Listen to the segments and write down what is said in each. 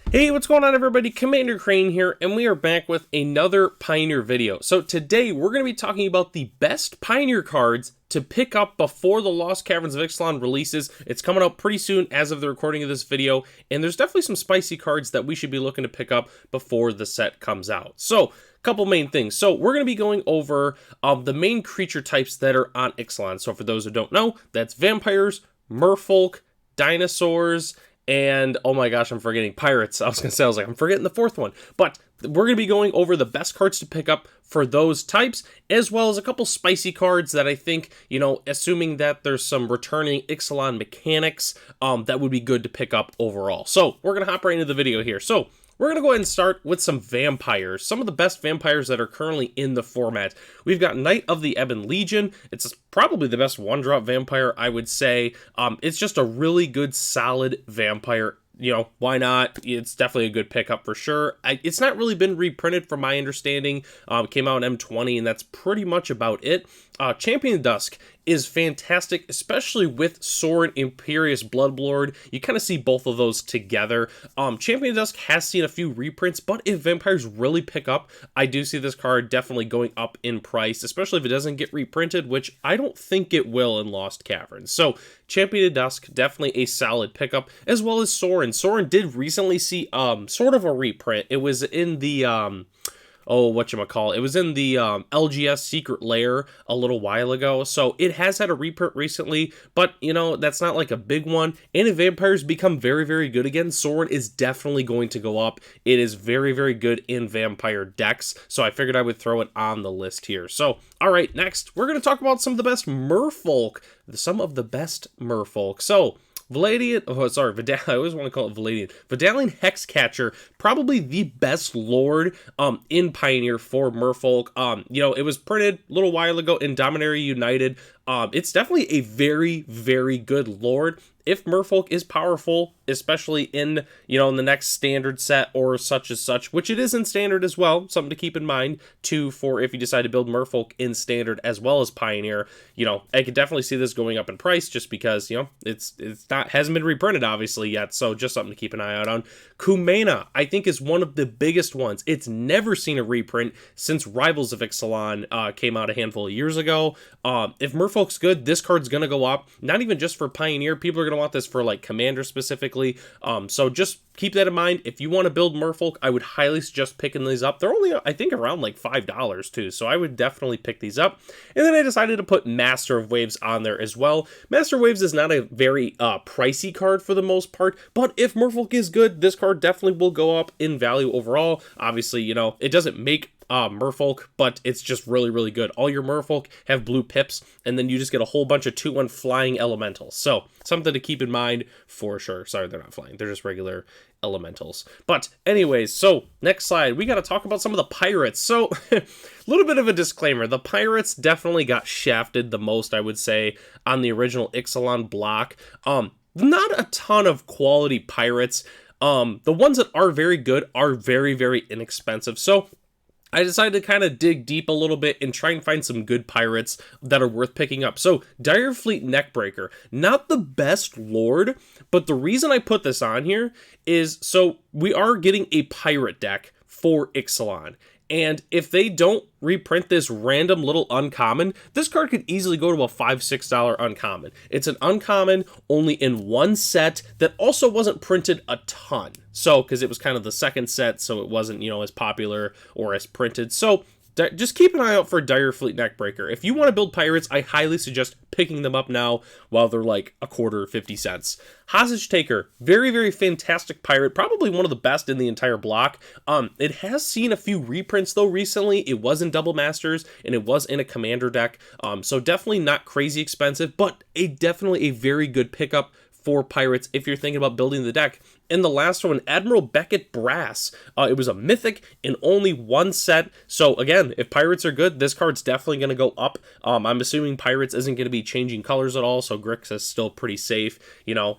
Hey, what's going on everybody? Commander Crane here, and we are back with another Pioneer video. So today we're going to be talking about the best Pioneer cards to pick up before the Lost Caverns of Ixalan releases. It's coming out pretty soon as of the recording of this video, and there's definitely some spicy cards that we should be looking to pick up before the set comes out. So, couple main things. So we're going to be going over the main creature types that are on Ixalan. So for those who don't know, that's vampires, merfolk, dinosaurs, and oh my gosh, I'm forgetting pirates. I was like, I'm forgetting the fourth one. But we're going to be going over the best cards to pick up for those types, as well as a couple spicy cards that I think, assuming that there's some returning Ixalan mechanics, that would be good to pick up overall. So we're going to hop right into the video here. So we're going to go ahead and start with some vampires. Some of the best vampires that are currently in the format. We've got Knight of the Ebon Legion. It's probably the best one-drop vampire, I would say. It's just a really good, solid vampire. Why not? It's definitely a good pickup for sure. It's not really been reprinted from my understanding. It came out in M20, and that's pretty much about it. Champion of Dusk is fantastic, especially with Sorin Imperious Bloodlord. You kind of see both of those together. Champion of Dusk has seen a few reprints, but if vampires really pick up, I do see this card definitely going up in price, especially if it doesn't get reprinted, which I don't think it will in Lost Caverns. So Champion of Dusk, definitely a solid pickup, as well as Sorin. Sorin did recently see sort of a reprint. It was in the it was in the LGS Secret Lair a little while ago, so it has had a reprint recently, but, that's not like a big one, and if vampires become very, very good again, Sorin is definitely going to go up. It is very, very good in vampire decks, so I figured I would throw it on the list here. So, alright, next, we're going to talk about some of the best Merfolk. So, Vidalian, I always want to call it Vidalian. Vidalian Hexcatcher, probably the best lord in Pioneer for Merfolk. It was printed a little while ago in Dominaria United. It's definitely a very, very good lord. If Merfolk is powerful, especially in, in the next standard set or such as such, which it is in standard as well, something to keep in mind, too, for if you decide to build Merfolk in standard as well as Pioneer, I could definitely see this going up in price just because, hasn't been reprinted, obviously, yet, so just something to keep an eye out on. Kumena, I think, is one of the biggest ones. It's never seen a reprint since Rivals of Ixalan came out a handful of years ago. If Merfolk's good, this card's going to go up, not even just for Pioneer, people are going to want this for like Commander specifically, so just keep that in mind. If you want to build Merfolk, I would highly suggest picking these up. They're only, I think, around like $5 too, so I would definitely pick these up. And then I decided to put Master of Waves on there as well. Master of Waves is not a very pricey card for the most part, but if Merfolk is good, this card definitely will go up in value overall. Obviously, it doesn't make Merfolk, but it's just really, really good. All your Merfolk have blue pips, and then you just get a whole bunch of 2/1 flying elementals. So, something to keep in mind for sure. Sorry, they're not flying. They're just regular elementals. But anyways, so next slide, we got to talk about some of the pirates. So, a little bit of a disclaimer. The pirates definitely got shafted the most, I would say, on the original Ixalan block. Not a ton of quality pirates. The ones that are very good are very, very inexpensive. So, I decided to kind of dig deep a little bit and try and find some good pirates that are worth picking up. So, Direfleet Neckbreaker, not the best lord, but the reason I put this on here is so we are getting a pirate deck for Ixalan. And if they don't reprint this random little uncommon, this card could easily go to a $5-6 uncommon. It's an uncommon only in one set that also wasn't printed a ton. So, because it was kind of the second set, so it wasn't, as popular or as printed. So, just keep an eye out for Direfleet Neckbreaker. If you want to build pirates, I highly suggest picking them up now while they're like a quarter, 50 cents. Hostage Taker, very, very fantastic pirate, probably one of the best in the entire block. It has seen a few reprints though recently. It was in Double Masters and it was in a Commander deck, so definitely not crazy expensive, but definitely a very good pickup for pirates if you're thinking about building the deck. And the last one, Admiral Beckett Brass. It was a mythic in only one set. So again, if pirates are good, this card's definitely going to go up. I'm assuming pirates isn't going to be changing colors at all, so Grix is still pretty safe.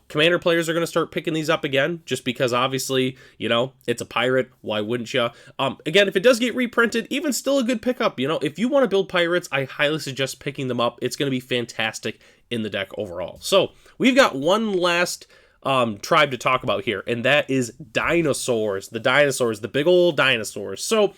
Commander players are going to start picking these up again, just because obviously, it's a pirate. Why wouldn't you? Again, if it does get reprinted, even still a good pickup. If you want to build pirates, I highly suggest picking them up. It's going to be fantastic in the deck overall. So we've got one last tribe to talk about here, and that is Dinosaurs. The Dinosaurs, the big old dinosaurs. So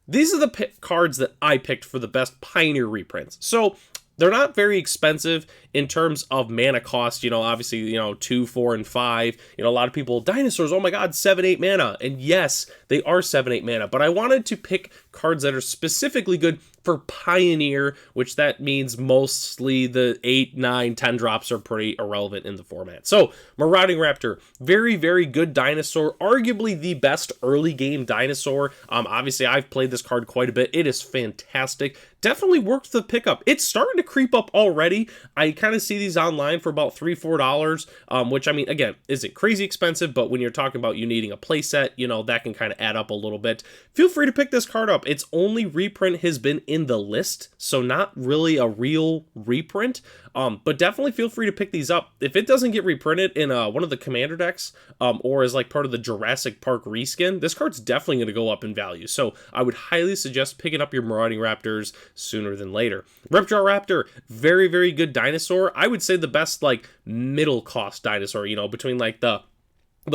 these are the cards that I picked for the best Pioneer reprints. So they're not very expensive in terms of mana cost, obviously, 2, 4, and 5. A lot of people, Dinosaurs, oh my god, 7, 8 mana. And yes, they are 7, 8 mana, but I wanted to pick cards that are specifically good for Pioneer, which that means mostly the 8, 9, 10 drops are pretty irrelevant in the format. So, Marauding Raptor, very, very good dinosaur, arguably the best early game dinosaur. Obviously, I've played this card quite a bit. It is fantastic. Definitely worth the pickup. It's starting to creep up already. I kind of see these online for about $3, $4, which, I mean, again, isn't crazy expensive, but when you're talking about you needing a playset, that can kind of add up a little bit. Feel free to pick this card up. Its only reprint has been in the list, so not really a real reprint, but definitely feel free to pick these up. If it doesn't get reprinted in one of the Commander decks, or as like part of the Jurassic Park reskin, this card's definitely going to go up in value, so I would highly suggest picking up your Marauding Raptors sooner than later. Ripjaw Raptor, very, very good dinosaur. I would say the best, like, middle cost dinosaur, between like the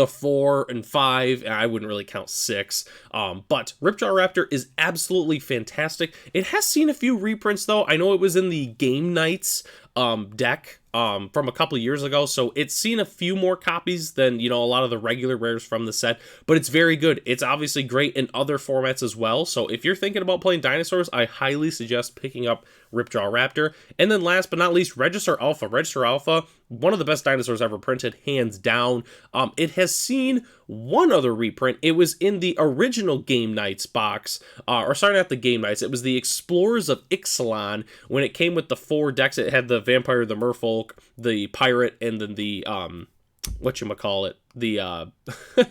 4 and 5, and I wouldn't really count 6, but Ripjaw Raptor is absolutely fantastic. It has seen a few reprints, though. I know it was in the Game Nights deck from a couple years ago, so it's seen a few more copies than, a lot of the regular rares from the set, but it's very good. It's obviously great in other formats as well, so if you're thinking about playing Dinosaurs, I highly suggest picking up Ripjaw Raptor. And then last but not least, Register Alpha. Register Alpha, one of the best dinosaurs ever printed, hands down. It has seen one other reprint. It was in the original Game Nights box, or sorry, not the Game Nights, it was the Explorers of Ixalan. When it came with the 4 decks, it had the Vampire, the Merfolk, the Pirate, and then the whatchamacallit, the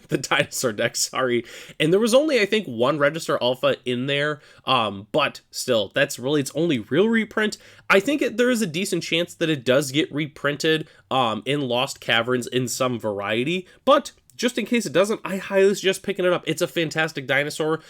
the dinosaur deck, sorry. And there was only, I think, one Register Alpha in there, but still, that's really its only real reprint. I think there is a decent chance that it does get reprinted in Lost Caverns in some variety, but just in case it doesn't, I highly suggest picking it up. It's a fantastic dinosaur.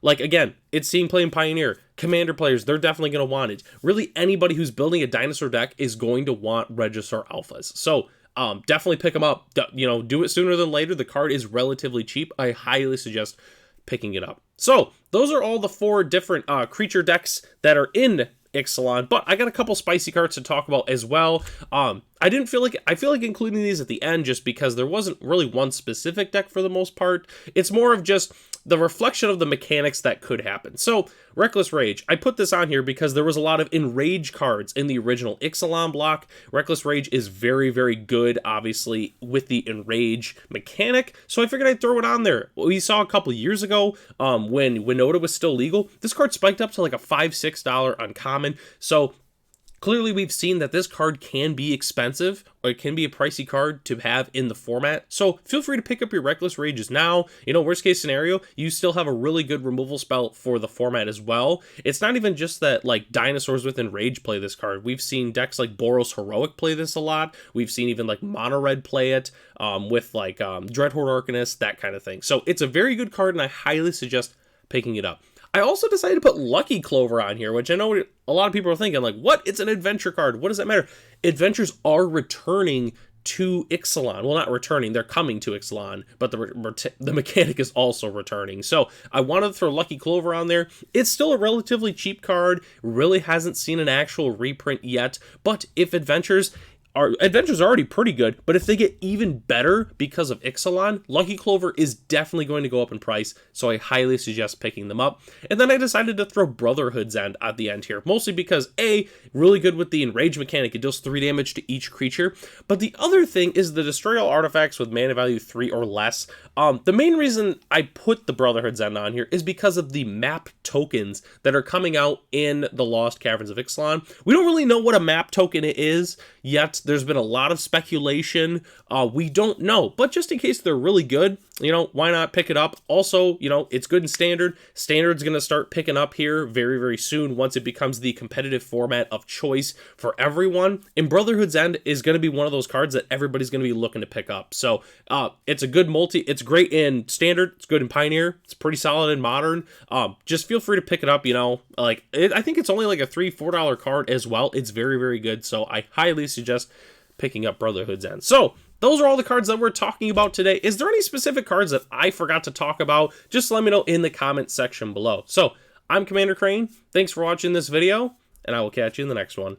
Like, again, it's seen playing Pioneer. Commander players, they're definitely going to want it. Really, anybody who's building a dinosaur deck is going to want Register Alphas. So, definitely pick them up. Do it sooner than later. The card is relatively cheap. I highly suggest picking it up. So, those are all the 4 different creature decks that are in Ixalan, but I got a couple spicy cards to talk about as well. I feel like including these at the end just because there wasn't really one specific deck for the most part. It's more of just the reflection of the mechanics that could happen. So, Reckless Rage. I put this on here because there was a lot of Enrage cards in the original Ixalan block. Reckless Rage is very, very good, obviously, with the Enrage mechanic, so I figured I'd throw it on there. We saw a couple years ago, when Winota was still legal, this card spiked up to like a $5, $6 uncommon, so clearly, we've seen that this card can be expensive, or it can be a pricey card to have in the format. So feel free to pick up your Reckless Rages now. Worst case scenario, you still have a really good removal spell for the format as well. It's not even just that, like, dinosaurs with Enrage play this card. We've seen decks like Boros Heroic play this a lot. We've seen even like Mono Red play it with like Dreadhorde Arcanist, that kind of thing. So it's a very good card, and I highly suggest picking it up. I also decided to put Lucky Clover on here, which I know a lot of people are thinking, like, what? It's an adventure card. What does that matter? Adventures are returning to Ixalan. Well, not returning. They're coming to Ixalan, but the mechanic is also returning. So I wanted to throw Lucky Clover on there. It's still a relatively cheap card. Really hasn't seen an actual reprint yet. But if Adventures are already pretty good, but if they get even better because of Ixalan, Lucky Clover is definitely going to go up in price, so I highly suggest picking them up. And then I decided to throw Brotherhood's End at the end here, mostly because A, really good with the Enrage mechanic, it deals 3 damage to each creature, but the other thing is the destroy all artifacts with mana value 3 or less. The main reason I put the Brotherhood's End on here is because of the map tokens that are coming out in the Lost Caverns of Ixalan. We don't really know what a map token is yet. There's been a lot of speculation. We don't know, but just in case they're really good, why not pick it up? Also, it's good in Standard. Standard's going to start picking up here very, very soon once it becomes the competitive format of choice for everyone. And Brotherhood's End is going to be one of those cards that everybody's going to be looking to pick up. So it's a good it's great in Standard. It's good in Pioneer. It's pretty solid in Modern. Just feel free to pick it up. I think it's only like a $3, $4 card as well. It's very, very good. So I highly suggest picking up Brotherhood's End. So those are all the cards that we're talking about today. Is there any specific cards that I forgot to talk about? Just let me know in the comment section below. So, I'm Commander Crane. Thanks for watching this video, and I will catch you in the next one.